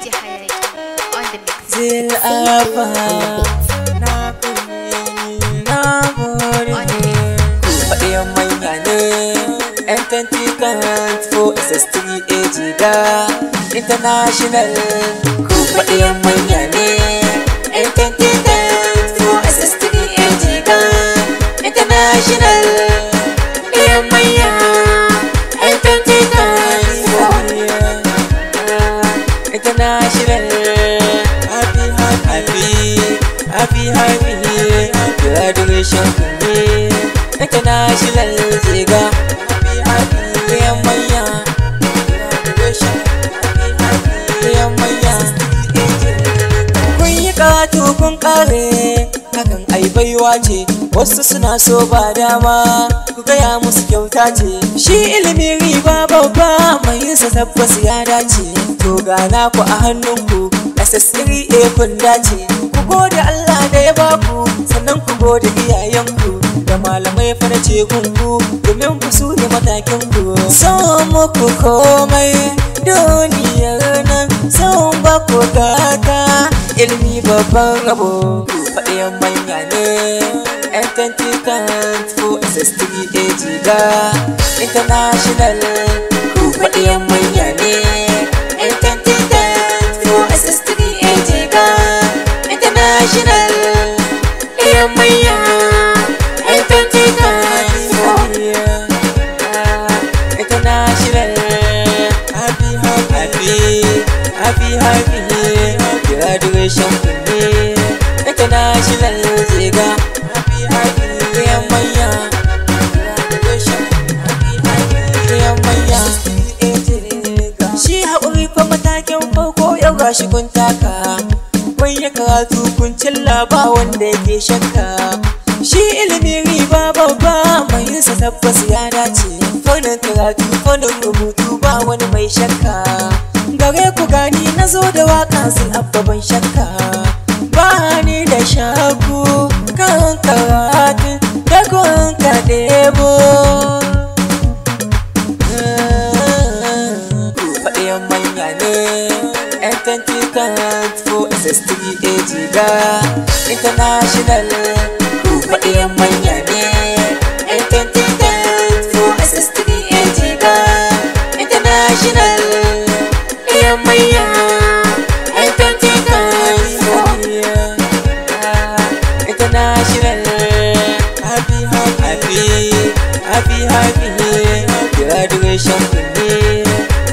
DJ Hayaki on the mix. Zil Alpha na gode faɗiyan manya ne M20 count for SS3 Ejiga International. Ku faɗiyan manya ne M20 count for SS3 Ejiga International. Faɗiyan manya M20 count for International. Happy graduation to me International Ziga. Happy manya graduation. Happy manya. Kun yi karatu kun kare hakan ai baiwa ce, wasu suna so ba dama ku gaya musu kyauta ce. Shi ilimi riba babba mai yinsa tabbas ya dace. To gana ku a hannunku SS3 kun dace. Ku gode Allah da ya baku, sannan ku gode iyayenku da malamai fa na ce gungu, domin ku su ne matakinku. Son muku komai duniyar nan, son ba ku gata ilimi babban rabo. Ku faɗiyan manya ne M20 count for SS3 Ejiga International. Ku faɗiyan manya ne M20 count for SS3 Ejiga International. Manya M20 count for International. Happy graduation to me International Ziga. Happy manya graduation. Happy manya. Shi haƙuri fa matakin farko yau gashi kun taka. Kun yi karatu kun cilla ba wanda yake shakka. Shi ilimi riba babba mai yinsa tabbas ya dace. Fannin karatu fannin rubutu ba wani mai shakka. Gare ku gani na zo da waka sun abbaban shakka. Ba ni da shaku kan karatu da kun ka ɗebo. Faɗiyan manya ne M20 count for SS3 Ejiga International. Ku faɗiyan manya ne M20 count for SS3 Ejiga International. Manya M20 count for International. Happy graduation to me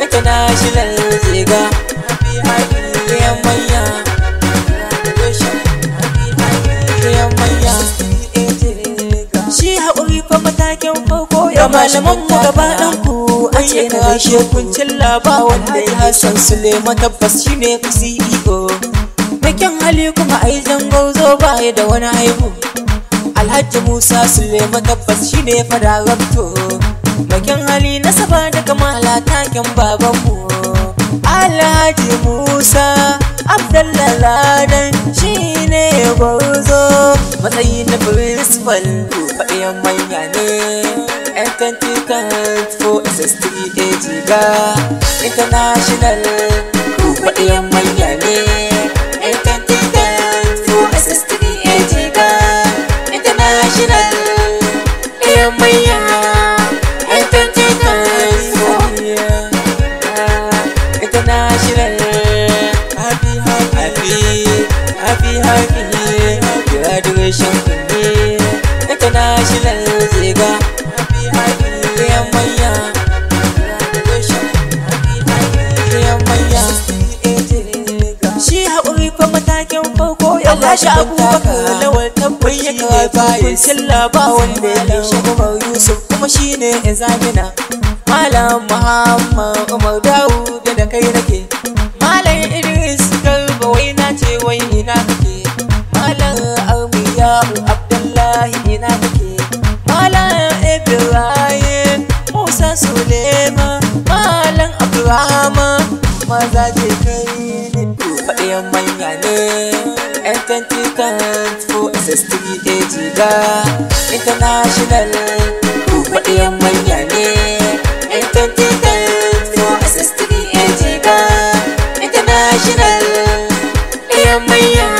International Ziga. Happy manya graduation. Happy manya. Shi haƙuri fa matakin farko ya malaman mu gaba ɗanku a ce na gaishe kun cilla ba wanda ya san Suleiman tabbas shine ku CEO. Makin hali kuma ai zango zo ba da wani haihu. Alhaji Musa Suleiman tabbas shine fadarabto. Makin hali na saba da kamala taken babanmu. Alhaji Musa Abdallah Ladan shine gwarzo matsayi na principal. Faɗiyan manya ne M20 count for SS3 Ejiga International. Ku faɗiyan manya ne M20 count for SS3 Ejiga International. Manya M20 count for International. Happy graduation to me International Ziga. Happy manya graduation. Happy manya. Shi haƙuri fa matakin farko ya lashe Abubakar Lawal tabbas shi ne bayan silla ba wanda ya lashe Umar Yusuf kuma shi ne Ezamina. Malam Muhammad Umar Dawud da kai nake. Malam Idris Garba wai na ce wai ina kake. Malam Armiyahu Abdullahi ina kake. Malam Ibrahim Musa Suleiman. Malam Abdurrahman maza je kai ne. Faɗiyan manya ne M20 count for SS3 Ejiga International. Ku faɗiyan manya ne M20 count for SS3 Ejiga International. International Yamaya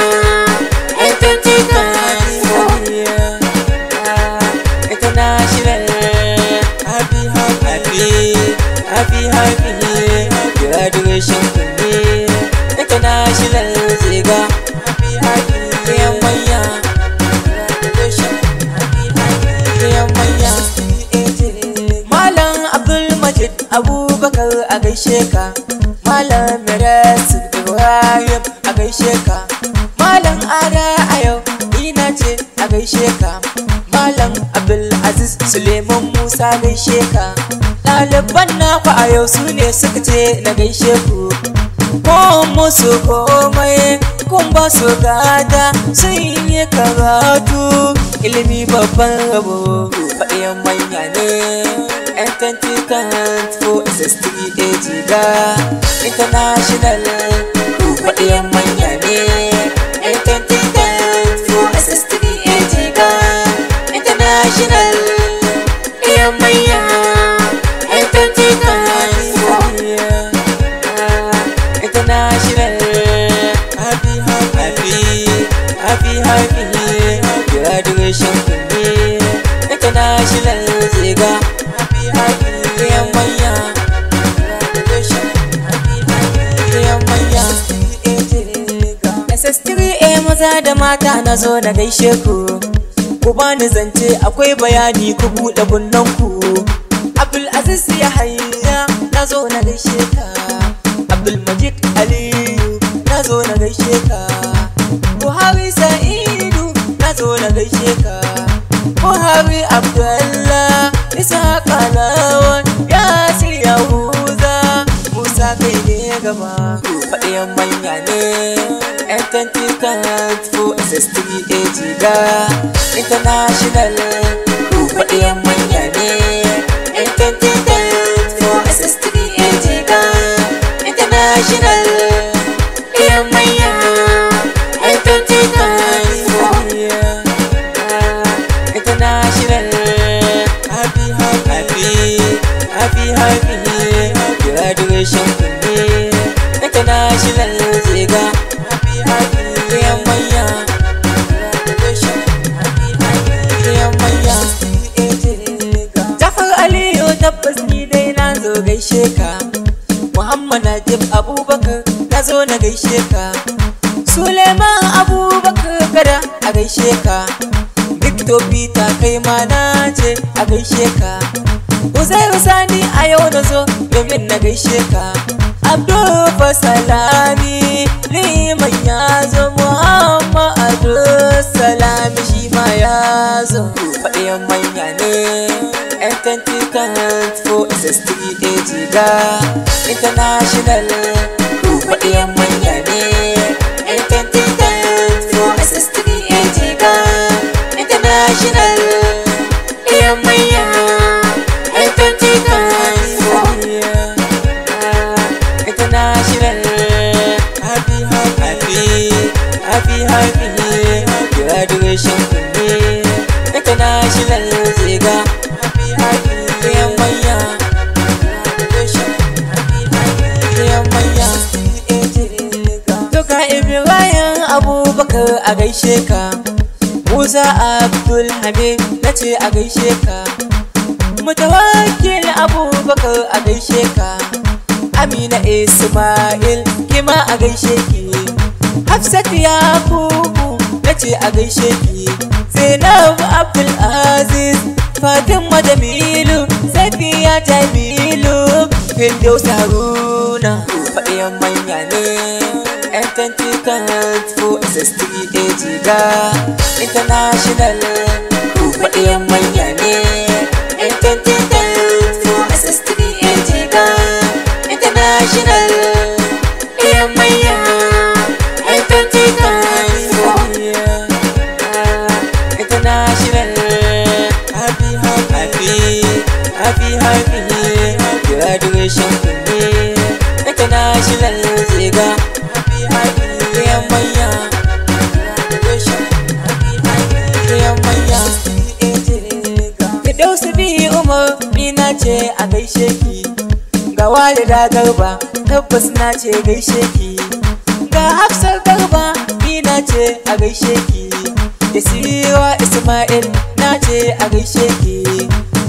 International Happy graduation to me International Ziga Happy Yamaya graduation Yamaya Malam Abdul Majid Abubakar a gaishe ka Malam Mirasu Ibrahim a gaishe ka Malam Ada a yau ina ce a gaishe ka Malam Abdul Aziz Suleiman Musa gaishe ka ɗaliban naku a yau su ne suka ce na gaishe ku ko musu komai kun ba su gada sun yi karatu ilimi babban rabo faɗiyan manya ne yan 20 for SS3 Jiga International faɗiyan manya ne yan 20 for SS3 Jiga International yan manya International happy graduation to me International Ziga happy Yamaya graduation Yamaya SS3A maza da mata na zo na gaishe ku ku bani zance akwai bayani ku buɗe kunnanku Abdul Aziz Yahaya na zo na gaishe ka Abdul Majid Aliyu na zo na gaishe ka Buhari Sa'idu na zo na gaishe ka Buhari Abdullah Isa Kalawan Yasir Yahuza Musa kai ne gaba faɗiyan manya ne yan 20 for SS3 Jiga International faɗiyan manya ne yan 20 for SS3 Jiga International Yamaya International happy graduation to me International Ziga happy Yamaya graduation Yamaya Jafar Aliyu tabbas ni dai na zo gaishe ka Muhammad Najib Abubakar na zo na gaishe ka Suleiman Abubakar kada a gaishe ka Victor Peter kai ma na ce a gaishe ka Uzairu Sani a yau na zo domin na gaishe ka Abdul Fasalami liman ya zo Muhammadu Salami shi ma ya zo faɗiyan manya ne yan 20 for SS3 Jiga International faɗiyan manya ne yan 20 for SS3 Jiga International Yamaya yan 20 International happy graduation to me International Ziga happy Yamaya graduation Yamaya Duka Ibrahim Abubakar a gaishe ka Musa Abdul Hamid na ce a gaishe ka Mutawakkil Abubakar a gaishe ka Amina Ismail kima a gaishe ki Hafsat Yakubu na ce a gaishe ki Zainab Abdul Aziz Fatima Jamilu Safiya Jamilu Firdaus Haruna faɗiyan manya ne yan 20 for SS3 Jiga International faɗiyan manya ne yan 20 for SS3 Jiga International Yamaya yan 20 International happy graduation to me International Ziga happy Yamaya graduation Yamaya Firdaus bi Umar ni na ce a gaishe ki ga Walida Garba tabbas na ce gaishe ki na ce a gaishe ki. Yasira Ismail na ce a gaishe ki.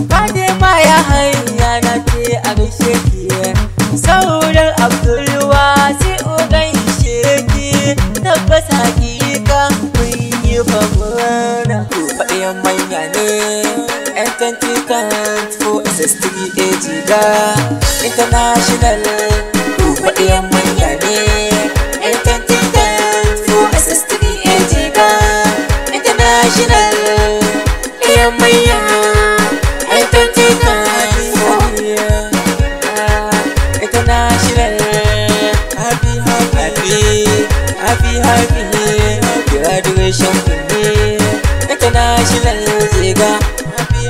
Fatima ya hanya na ce a gaishe ki. Sauran Abdulwasi o gaishe ki. Tabbas hakika kun yi famana. Faɗiyan manya ne 'yan 2024 SS3 Jiga International. Faɗiyan manya ne 'yan 2024 SS3 Jiga International. Faɗiyan manya 'yan 2024 International. Happy graduation ne International Jiga. Happy